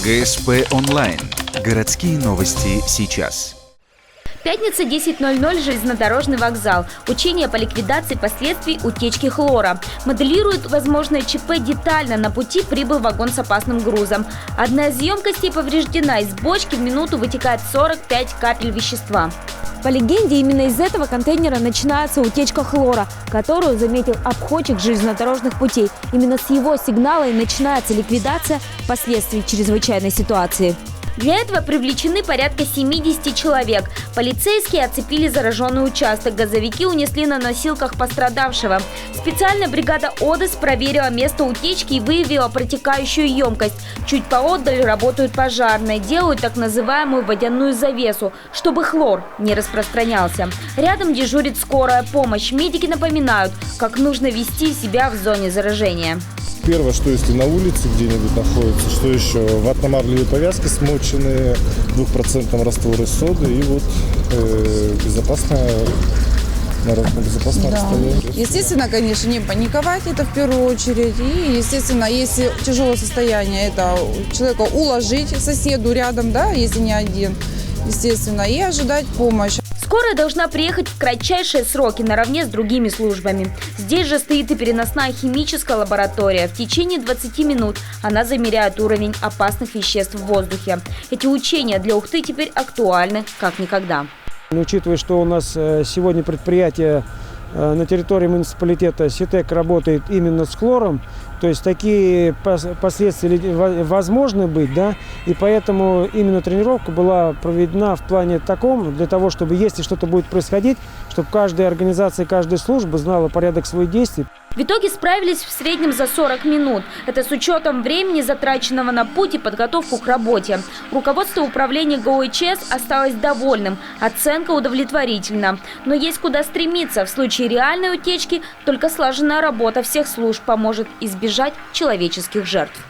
ГСП онлайн. Городские новости сейчас. Пятница, 10:00, железнодорожный вокзал. Учение по ликвидации последствий утечки хлора. Моделируют возможное ЧП детально. На пути прибыл вагон с опасным грузом. Одна из емкостей повреждена. Из бочки в минуту вытекает 45 капель вещества. По легенде, именно из этого контейнера начинается утечка хлора, которую заметил обходчик железнодорожных путей. Именно с его сигнала и начинается ликвидация последствий чрезвычайной ситуации. Для этого привлечены порядка 70 человек. Полицейские оцепили зараженный участок. Газовики унесли на носилках пострадавшего. Специальная бригада ОДЭС проверила место утечки и выявила протекающую емкость. Чуть поотдаль работают пожарные. Делают так называемую водяную завесу, чтобы хлор не распространялся. Рядом дежурит скорая помощь. Медики напоминают, как нужно вести себя в зоне заражения. Первое, что если на улице где-нибудь находится, что еще? Ватно-марлевые повязки, смоченные 2% растворы соды и вот безопасное расстояние. Естественно, конечно, не паниковать, это в первую очередь. И, естественно, если тяжелое состояние, это человека уложить соседу рядом, да, если не один, естественно, и ожидать помощи. Скорая должна приехать в кратчайшие сроки наравне с другими службами. Здесь же стоит и переносная химическая лаборатория. В течение 20 минут она замеряет уровень опасных веществ в воздухе. Эти учения для Ухты теперь актуальны как никогда. Учитывая, что у нас сегодня предприятие на территории муниципалитета СИТЭК работает именно с хлором, то есть такие последствия возможны быть, да, и поэтому именно тренировка была проведена в плане таком, для того, чтобы, если что-то будет происходить, чтобы каждая организация, каждая служба знала порядок своих действий. В итоге справились в среднем за 40 минут. Это с учетом времени, затраченного на путь и подготовку к работе. Руководство управления ГОИЧС осталось довольным. Оценка удовлетворительна. Но есть куда стремиться. В случае реальной утечки только слаженная работа всех служб поможет избежать человеческих жертв.